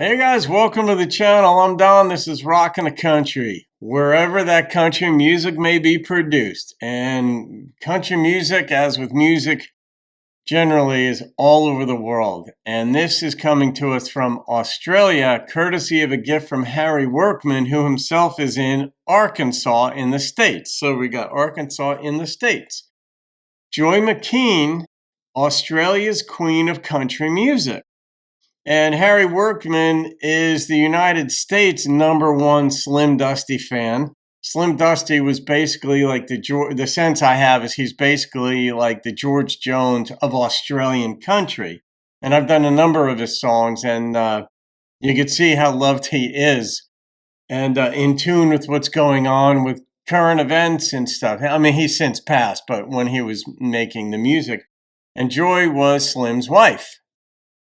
Hey guys, welcome to the channel. I'm Don. This is Rockin' the Country, wherever that country music may be produced. And country music, as with music generally, is all over the world. And this is coming to us from Australia, courtesy of a gift from Harry Workmon, who himself is in Arkansas in the States. So we got Arkansas in the States. Joy McKean, Australia's queen of country music. And Harry Workmon is the United States #1 Slim Dusty fan. Slim Dusty was basically like the sense I have is he's basically like the George Jones of Australian country. And I've done a number of his songs, and you can see how loved he is and in tune with what's going on with current events and stuff. I mean, he's since passed, but when he was making the music. And Joy was Slim's wife.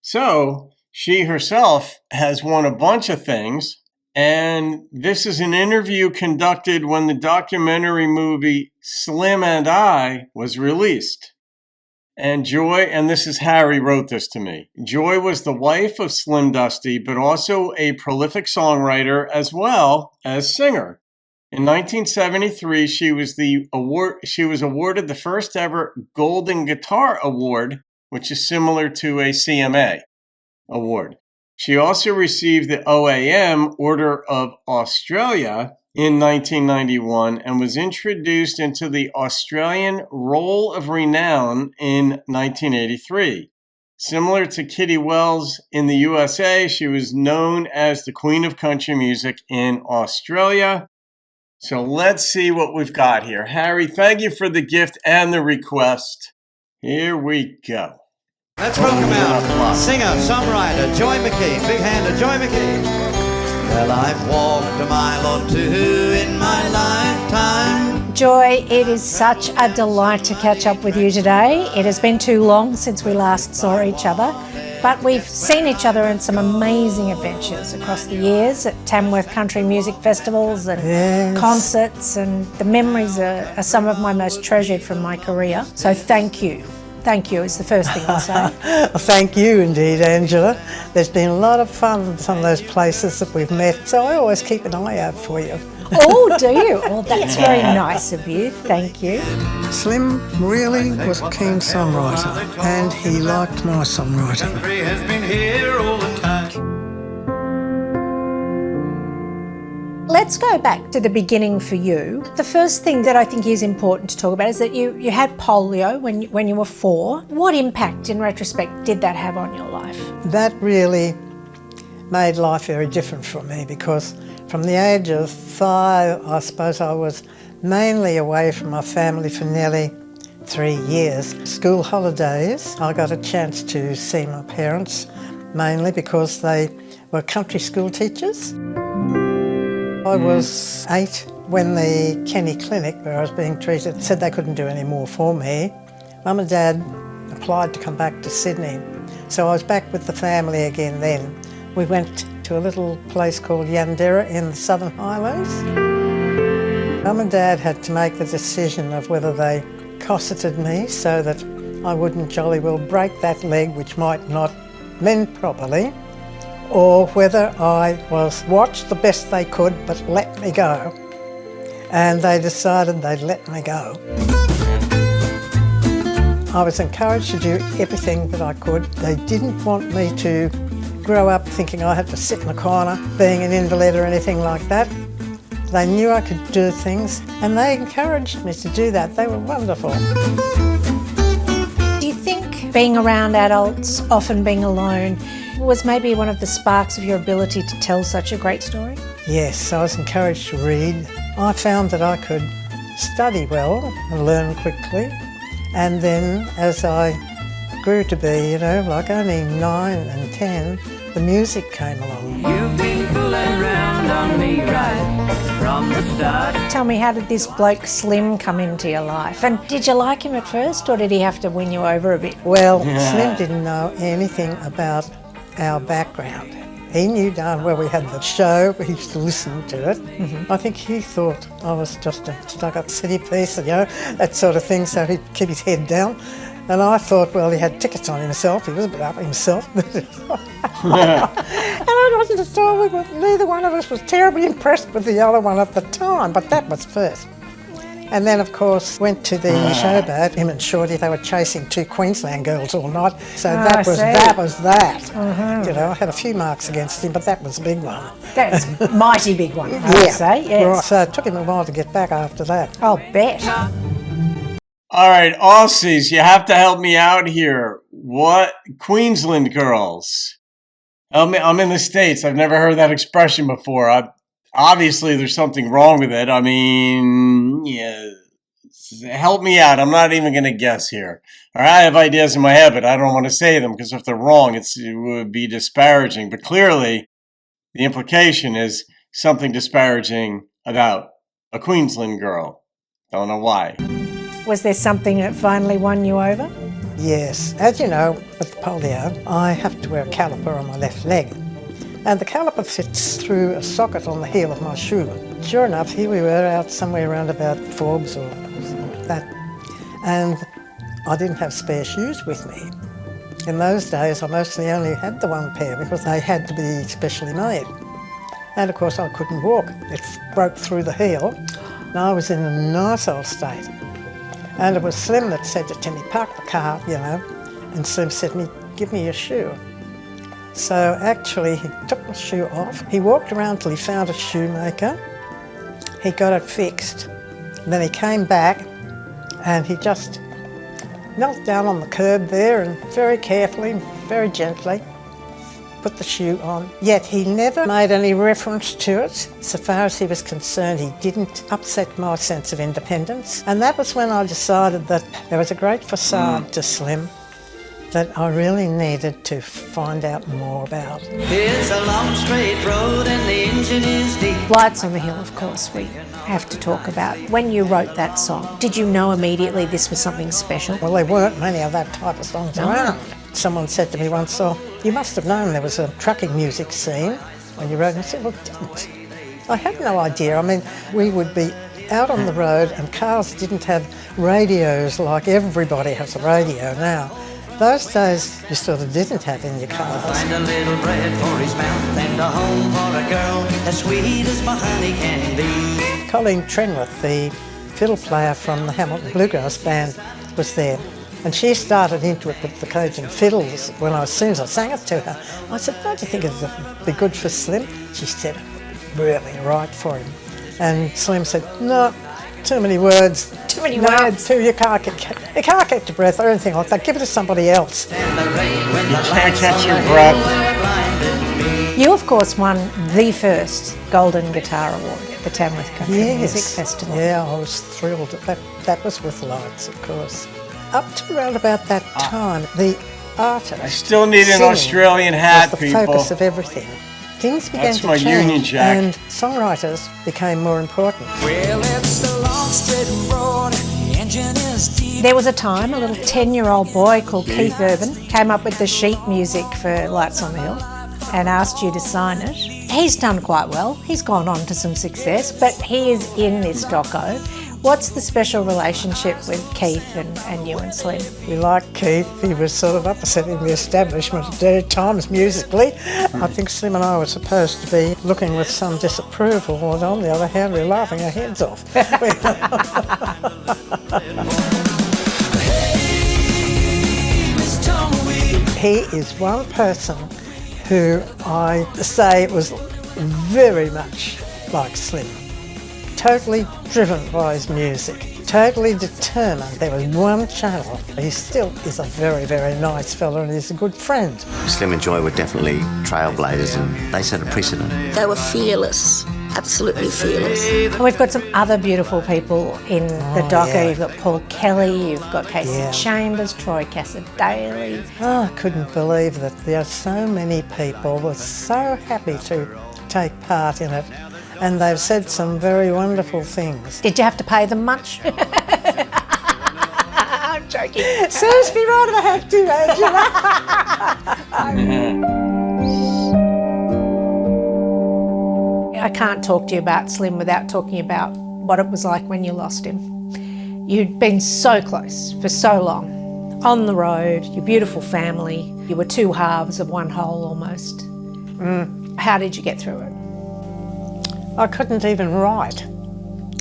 So she herself has won a bunch of things, and this is an interview conducted when the documentary movie Slim and I was released. And Joy, and this is Harry wrote this to me, Joy was the wife of Slim Dusty, but also a prolific songwriter as well as singer. In 1973, she was awarded the first ever Golden Guitar Award, which is similar to a CMA award. She also received the OAM Order of Australia in 1991 and was introduced into the Australian Roll of Renown in 1983. Similar to Kitty Wells in the USA, she was known as the Queen of Country Music in Australia. So let's see what we've got here. Harry, thank you for the gift and the request. Here we go. Let's welcome out singer, songwriter, Joy McKean. Big hand to Joy McKean. Well, I've walked a mile or two in my lifetime. Joy, it is such a delight to catch up with you today. It has been too long since we last saw each other, but we've seen each other in some amazing adventures across the years at Tamworth Country Music Festivals and concerts, and the memories are some of my most treasured from my career. So thank you. Thank you is the first thing I'll say. Thank you indeed, Angela. There's been a lot of fun in some of those places that we've met, so I always keep an eye out for you. Oh, do you? Well, that's very nice of you. Thank you. Slim really was a keen songwriter, and he liked my songwriting. Let's go back to the beginning for you. The first thing that I think is important to talk about is that you had polio when you were 4. What impact, in retrospect, did that have on your life? That really made life very different for me, because from the age of 5, I suppose I was mainly away from my family for nearly 3 years. School holidays, I got a chance to see my parents, mainly because they were country school teachers. I was 8 when the Kenny Clinic, where I was being treated, said they couldn't do any more for me. Mum and Dad applied to come back to Sydney, so I was back with the family again then. We went to a little place called Yandera in the Southern Highlands. Mum and Dad had to make the decision of whether they cosseted me so that I wouldn't jolly well break that leg, which might not mend properly, or whether I was watched the best they could but let me go. And they decided they'd let me go. I was encouraged to do everything that I could. They didn't want me to grow up thinking I had to sit in a corner, being an invalid or anything like that. They knew I could do things, and they encouraged me to do that. They were wonderful. Do you think being around adults, often being alone, was maybe one of the sparks of your ability to tell such a great story? Yes, I was encouraged to read. I found that I could study well and learn quickly, and then as I grew to be, like only 9 and 10, the music came along. You've been fooling around on me right from the start. Tell me, how did this bloke Slim come into your life? And did you like him at first, or did he have to win you over a bit? Well, Slim didn't know anything about our background. He knew darn well we had the show, he used to listen to it. I think he thought I was just a stuck-up city piece, that sort of thing, so he'd keep his head down. And I thought, well, he had tickets on himself. He was a bit up himself. And I wasn't sure, neither one of us was terribly impressed with the other one at the time, but that was first. And then, of course, went to the Showboat. Him and Shorty, they were chasing 2 Queensland girls all night. So that was that. You know, I had a few marks against him, but that was a big one. That's a mighty big one, I would say, yes. Right. So it took him a while to get back after that. I'll bet. All right, Aussies, you have to help me out here. What Queensland girls? I'm in the States. I've never heard that expression before. Obviously, there's something wrong with it. I mean, yeah, help me out. I'm not even going to guess here. All right, I have ideas in my head, but I don't want to say them because if they're wrong, it would be disparaging. But clearly, the implication is something disparaging about a Queensland girl. Don't know why. Was there something that finally won you over? Yes. As you know, with polio, I have to wear a caliper on my left leg. And the caliper fits through a socket on the heel of my shoe. Sure enough, here we were out somewhere around about Forbes or something like that. And I didn't have spare shoes with me. In those days, I mostly only had the one pair because they had to be specially made. And of course, I couldn't walk. It broke through the heel, and I was in a nice old state. And it was Slim that said to Timmy, park the car, you know, and Slim said to me, give me your shoe. So actually, he took my shoe off. He walked around till he found a shoemaker. He got it fixed. And then he came back and he just knelt down on the curb there and very carefully, very gently put the shoe on. Yet he never made any reference to it. So far as he was concerned, he didn't upset my sense of independence. And that was when I decided that there was a great facade to Slim that I really needed to find out more about. It's a long straight road and the engine is deep. Lights on the Hill, of course, we have to talk about. When you wrote that song, did you know immediately this was something special? Well, there weren't many of that type of songs around. Someone said to me once, oh, you must have known there was a trucking music scene when you wrote it. I said, well, didn't. I had no idea. I mean, we would be out on the road and cars didn't have radios like everybody has a radio now. Those days you sort of didn't have in your cars. Find a little bread for his mouth and a home for a girl as sweet as my honey can be. Colleen Trenworth, the fiddle player from the Hamilton Bluegrass Band, was there. And she started into it with the Cajun fiddles as soon as I sang it to her. I said, don't you think it would be good for Slim? She said, really right for him. And Slim said, no, too many words. Too many words. You can't get your breath or anything like that. Give it to somebody else. You can't catch your breath. You, of course, won the first Golden Guitar Award at the Tamworth Country Music Festival. Yeah, I was thrilled. That was with lights, of course. Up to around about that time, the artist I still need an Australian hat, was the people. focus of everything. Things began That's to my change, Union Jack. and songwriters became more important. Well, it's the long straight road, the engine is deep. There was a time a little 10-year-old boy called Keith Urban came up with the sheet music for Lights on the Hill and asked you to sign it. He's done quite well. He's gone on to some success, but he is in this doco. What's the special relationship with Keith and you and Slim? We liked Keith. He was sort of upsetting the establishment at times musically. I think Slim and I were supposed to be looking with some disapproval, and on the other hand, we were laughing our heads off. He is one person who I say was very much like Slim. Totally driven by his music, totally determined. There was one channel. He still is a very, very nice fellow and he's a good friend. Slim and Joy were definitely trailblazers and they set a precedent. They were fearless, absolutely fearless. And we've got some other beautiful people in the doco. yeah. You've got Paul Kelly, you've got Casey Yeah. Chambers, Troy Cassar-Daley. Oh, I couldn't believe that there are so many people who were so happy to take part in it. And they've said some very wonderful things. Did you have to pay them much? I'm joking. Serves me right if I have to, Angela. I can't talk to you about Slim without talking about what it was like when you lost him. You'd been so close for so long. On the road, your beautiful family. You were two halves of one whole almost. How did you get through it? I couldn't even write.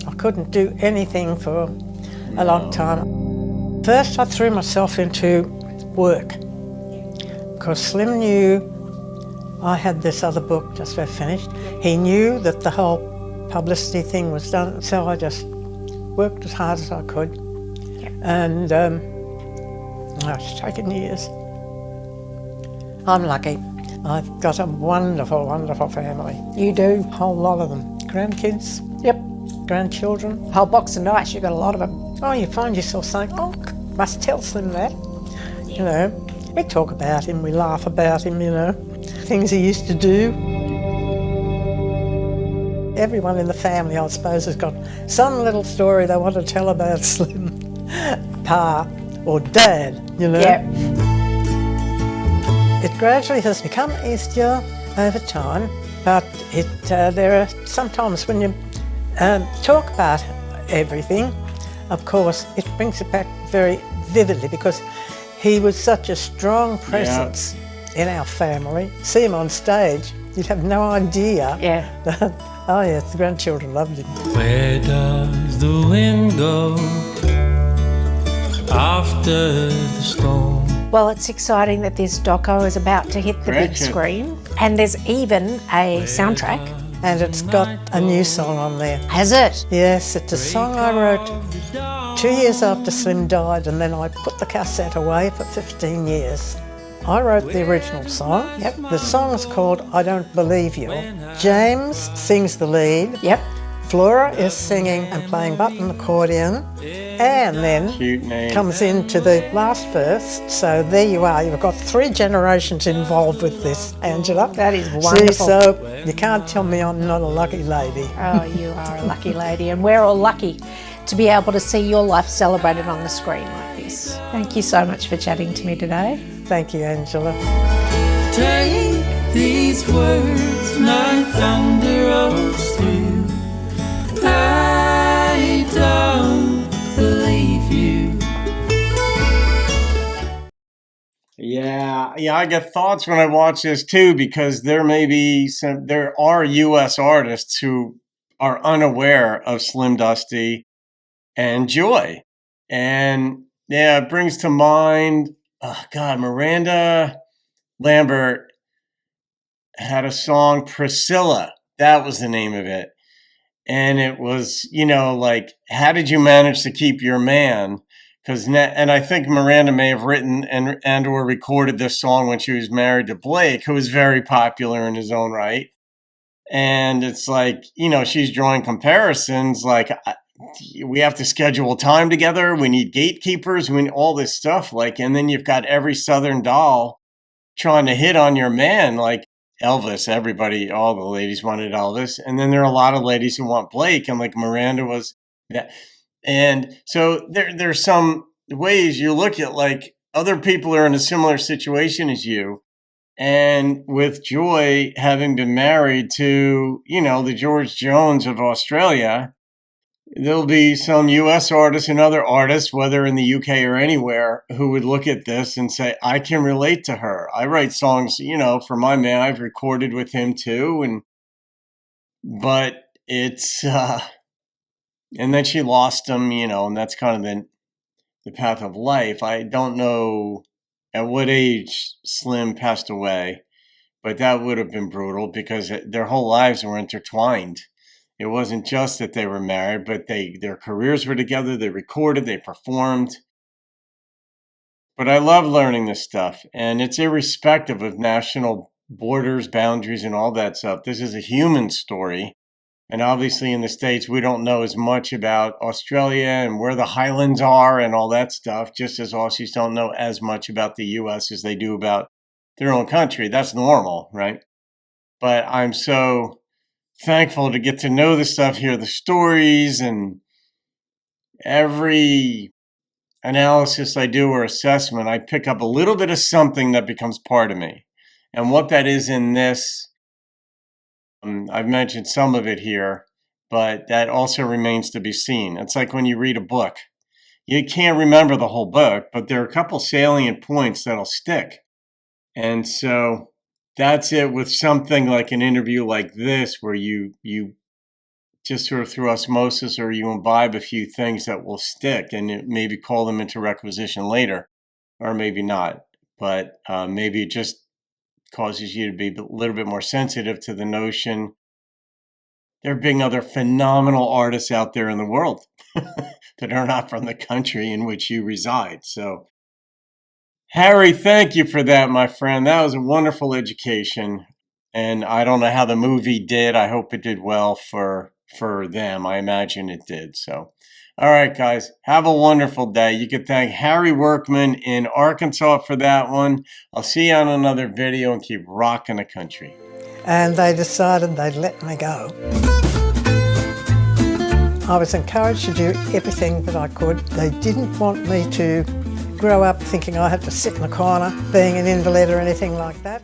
I couldn't do anything for a long time. First, I threw myself into work because Slim knew I had this other book just about finished. He knew that the whole publicity thing was done, so I just worked as hard as I could. And it's taken years. I'm lucky. I've got a wonderful, wonderful family. You do. A whole lot of them. Grandkids, Yep. grandchildren. Whole box of dice, you've got a lot of them. Oh, you find yourself saying, oh, must tell Slim that. You know, we talk about him, we laugh about him, you know, things he used to do. Everyone in the family, I suppose, has got some little story they want to tell about Slim. Pa or Dad, you know. Yeah. It gradually has become easier over time, but there are sometimes when you talk about everything, of course, it brings it back very vividly because he was such a strong presence in our family. See him on stage, you'd have no idea. Yeah. Oh yes, the grandchildren loved him. Where does the wind go after the storm? Well, it's exciting that this doco is about to hit the big screen. And there's even a soundtrack. And it's got a new song on there. Has it? Yes, it's a song I wrote 2 years after Slim died, and then I put the cassette away for 15 years. I wrote the original song. Yep. The song's called I Don't Believe You. James sings the lead. Yep. Flora is singing and playing button accordion. And then Cute name. comes into the last verse. So there you are. You've got 3 generations involved with this, Angela. That is wonderful. See, so you can't tell me I'm not a lucky lady. Oh, you are a lucky lady, and we're all lucky to be able to see your life celebrated on the screen like this. Thank you so much for chatting to me today. Thank you, Angela. Take these words, my thunder rolls through. I don't believe you. Yeah, I get thoughts when I watch this too, because there are U.S. artists who are unaware of Slim Dusty and Joy. And yeah, it brings to mind, oh God, Miranda Lambert had a song, Priscilla. That was the name of it. And it was, like, how did you manage to keep your man? And I think Miranda may have written and or recorded this song when she was married to Blake, who was very popular in his own right. And it's like, she's drawing comparisons, like, we have to schedule time together. We need gatekeepers. We need all this stuff. Like, and then you've got every Southern doll trying to hit on your man, like Elvis. Everybody, all the ladies wanted Elvis. And then there are a lot of ladies who want Blake, and like Miranda was that. And so there's some ways you look at, like, other people are in a similar situation as you. And with Joy having been married to, the George Jones of Australia, there'll be some U.S. artists and other artists, whether in the U.K. or anywhere, who would look at this and say, I can relate to her. I write songs, for my man. I've recorded with him too. But it's, and then she lost him, and that's kind of the path of life. I don't know at what age Slim passed away, but that would have been brutal because their whole lives were intertwined. It wasn't just that they were married, but their careers were together. They recorded, they performed. But I love learning this stuff, and it's irrespective of national borders, boundaries, and all that stuff. This is a human story. And obviously in the States, we don't know as much about Australia and where the Highlands are and all that stuff, just as Aussies don't know as much about the U.S. as they do about their own country. That's normal, right? But I'm so thankful to get to know the stuff, hear the stories, and every analysis I do or assessment, I pick up a little bit of something that becomes part of me. And what that is in this, I've mentioned some of it here, but that also remains to be seen. It's like when you read a book, you can't remember the whole book, but there are a couple salient points that'll stick. And so that's it with something like an interview like this, where you just sort of through osmosis, or you imbibe a few things that will stick, and maybe call them into requisition later, or maybe not. But maybe it just causes you to be a little bit more sensitive to the notion there being other phenomenal artists out there in the world that are not from the country in which you reside. So, Harry, thank you for that, my friend. That was a wonderful education. And I don't know how the movie did. I hope it did well for them. I imagine it did. So, all right, guys, have a wonderful day. You can thank Harry Workmon in Arkansas for that one. I'll see you on another video, and keep rocking the country. And they decided they'd let me go. I was encouraged to do everything that I could. They didn't want me to grow up thinking I had to sit in the corner, being an invalid or anything like that.